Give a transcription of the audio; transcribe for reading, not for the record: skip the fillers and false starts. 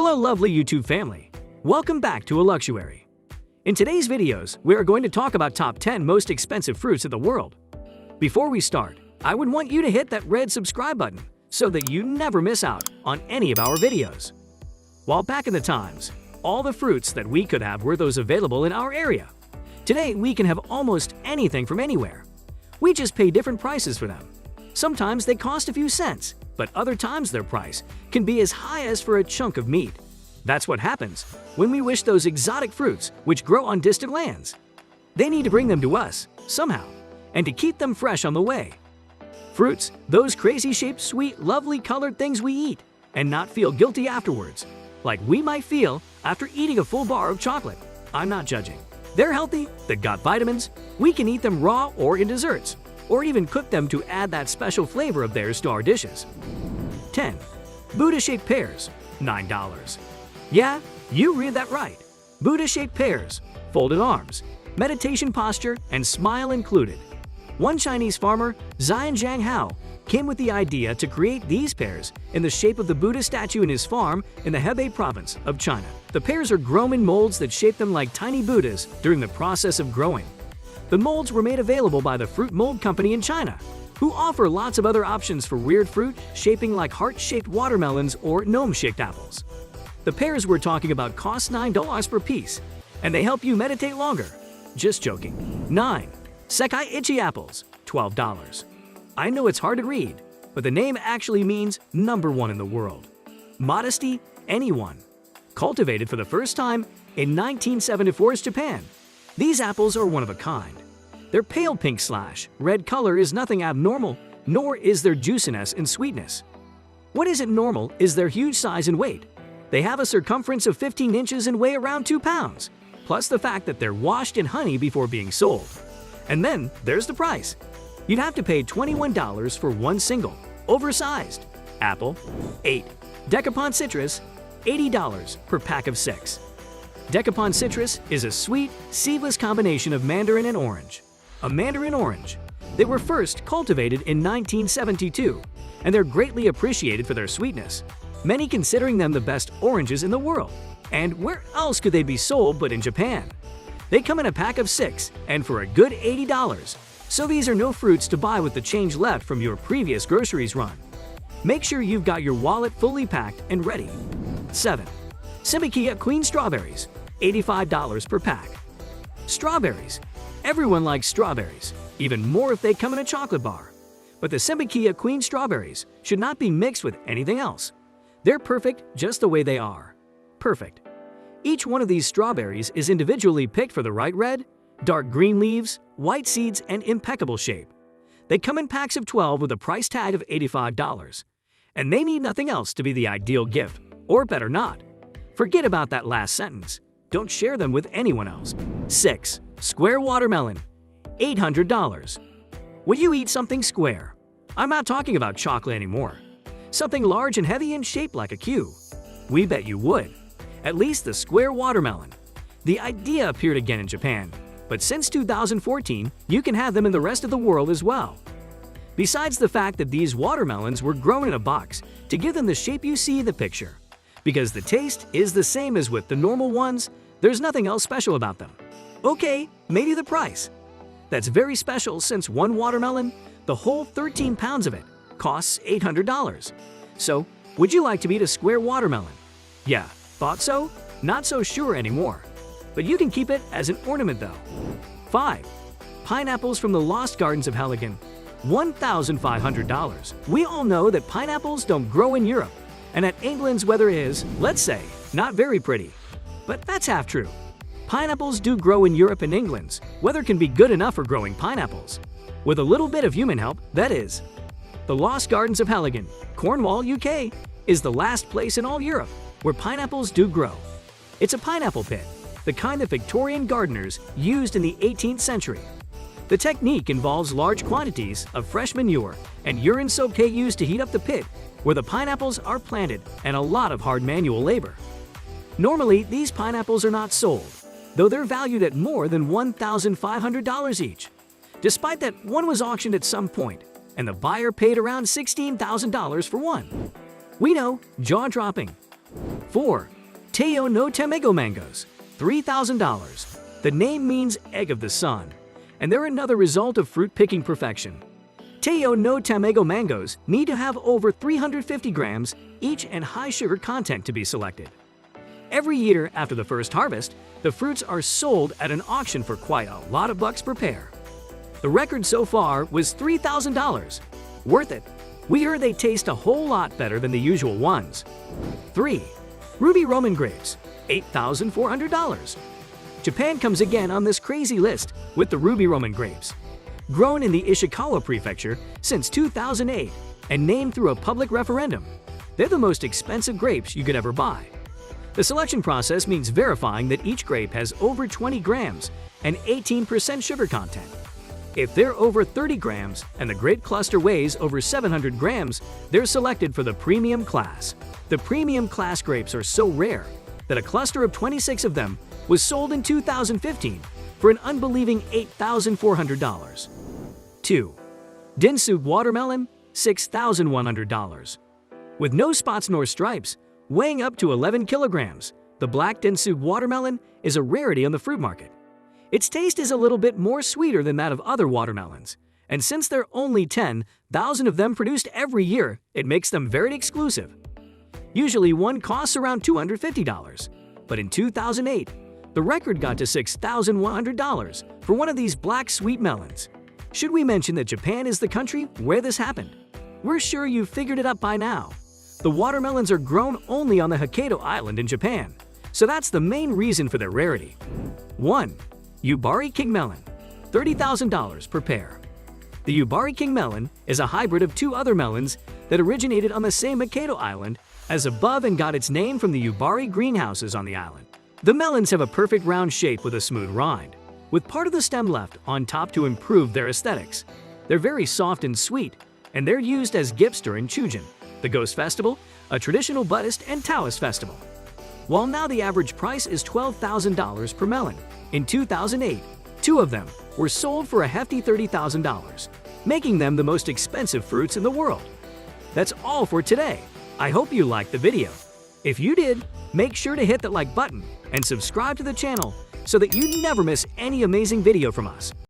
Hello lovely YouTube family, welcome back to Luxuary. In today's videos, we are going to talk about top 10 most expensive fruits in the world. Before we start, I would want you to hit that red subscribe button so that you never miss out on any of our videos. While back in the times, all the fruits that we could have were those available in our area. Today, we can have almost anything from anywhere. We just pay different prices for them. Sometimes they cost a few cents, but other times their price can be as high as for a chunk of meat. That's what happens when we wish those exotic fruits which grow on distant lands. They need to bring them to us, somehow, and to keep them fresh on the way. Fruits, those crazy-shaped, sweet, lovely colored things we eat, and not feel guilty afterwards, like we might feel after eating a full bar of chocolate. I'm not judging. They're healthy, they've got vitamins, we can eat them raw or in desserts, or even cook them to add that special flavor of theirs to our dishes. 10. Buddha-shaped pears, $9. Yeah, you read that right. Buddha-shaped pears, folded arms, meditation posture, and smile included. One Chinese farmer, Zhang Hao, came with the idea to create these pears in the shape of the Buddha statue in his farm in the Hebei province of China. The pears are grown in molds that shape them like tiny Buddhas during the process of growing. The molds were made available by the Fruit Mold Company in China, who offer lots of other options for weird fruit shaping like heart-shaped watermelons or gnome-shaped apples. The pears we're talking about cost $9 per piece, and they help you meditate longer. Just joking. 9. Sekai Apples, $12. I know it's hard to read, but the name actually means number one in the world. Modesty, anyone. Cultivated for the first time in 1974's Japan. These apples are one of a kind. Their pale pink/red color is nothing abnormal, nor is their juiciness and sweetness. What isn't normal is their huge size and weight. They have a circumference of 15 inches and weigh around 2 pounds, plus the fact that they're washed in honey before being sold. And then there's the price. You'd have to pay $21 for one single, oversized apple. 8. Decapon Citrus, $80 per pack of 6. Decapon Citrus is a sweet, seedless combination of mandarin and orange. A mandarin orange. They were first cultivated in 1972, and they're greatly appreciated for their sweetness, many considering them the best oranges in the world. And where else could they be sold but in Japan? They come in a pack of 6 and for a good $80, so these are no fruits to buy with the change left from your previous groceries run. Make sure you've got your wallet fully packed and ready. 7. Symbikia Queen Strawberries, $85 per pack. Strawberries. Everyone likes strawberries, even more if they come in a chocolate bar. But the Symbikia Queen Strawberries should not be mixed with anything else. They're perfect just the way they are. Perfect. Each one of these strawberries is individually picked for the right red, dark green leaves, white seeds, and impeccable shape. They come in packs of 12 with a price tag of $85. And they need nothing else to be the ideal gift, or better not. Forget about that last sentence. Don't share them with anyone else. 6. Square Watermelon, $800. Would you eat something square? I'm not talking about chocolate anymore. Something large and heavy and shaped like a Q. We bet you would. At least the square watermelon. The idea appeared again in Japan, but since 2014, you can have them in the rest of the world as well. Besides the fact that these watermelons were grown in a box to give them the shape you see in the picture. Because the taste is the same as with the normal ones, there's nothing else special about them. Okay, maybe the price. That's very special since one watermelon, the whole 13 pounds of it, costs $800. So, would you like to eat a square watermelon? Yeah, thought so? Not so sure anymore. But you can keep it as an ornament though. 5. Pineapples from the Lost Gardens of Heligan, $1,500. We all know that pineapples don't grow in Europe, and that England's weather is, let's say, not very pretty. But that's half true. Pineapples do grow in Europe and England's weather can be good enough for growing pineapples. With a little bit of human help, that is. The Lost Gardens of Heligan, Cornwall, UK, is the last place in all Europe where pineapples do grow. It's a pineapple pit, the kind that Victorian gardeners used in the 18th century. The technique involves large quantities of fresh manure and urine-soaked hay used to heat up the pit where the pineapples are planted and a lot of hard manual labor. Normally, these pineapples are not sold, though they're valued at more than $1,500 each. Despite that, one was auctioned at some point, and the buyer paid around $16,000 for one. We know, jaw-dropping. 4. Teo no Tamego mangoes, $3,000. The name means egg of the sun, and they're another result of fruit picking perfection. Teo no Tamego mangoes need to have over 350 grams each and high sugar content to be selected. Every year after the first harvest, the fruits are sold at an auction for quite a lot of bucks per pair. The record so far was $3,000. Worth it. We heard they taste a whole lot better than the usual ones. 3. Ruby Roman grapes, $8,400. Japan comes again on this crazy list with the Ruby Roman grapes. Grown in the Ishikawa prefecture since 2008 and named through a public referendum, they're the most expensive grapes you could ever buy. The selection process means verifying that each grape has over 20 grams and 18% sugar content. If they're over 30 grams and the grape cluster weighs over 700 grams, they're selected for the premium class. The premium class grapes are so rare that a cluster of 26 of them was sold in 2015 for an unbelieving $8,400. 2. Densube Watermelon, $6,100. With no spots nor stripes, weighing up to 11 kilograms, the black Densube watermelon is a rarity on the fruit market. Its taste is a little bit more sweeter than that of other watermelons, and since there are only 10,000 of them produced every year, it makes them very exclusive. Usually one costs around $250, but in 2008, the record got to $6,100 for one of these black sweet melons. Should we mention that Japan is the country where this happened? We're sure you've figured it out by now. The watermelons are grown only on the Hokkaido Island in Japan, so that's the main reason for their rarity. 1. Yubari King Melon, $30,000 per pair. The Yubari King Melon is a hybrid of two other melons that originated on the same Hokkaido Island as above and got its name from the Yubari greenhouses on the island. The melons have a perfect round shape with a smooth rind, with part of the stem left on top to improve their aesthetics. They're very soft and sweet, and they're used as gifts during Chujin, the Ghost Festival, a traditional Buddhist and Taoist festival. While now the average price is $12,000 per melon, in 2008, two of them were sold for a hefty $30,000, making them the most expensive fruits in the world. That's all for today. I hope you liked the video. If you did, make sure to hit that like button and subscribe to the channel so that you never miss any amazing video from us.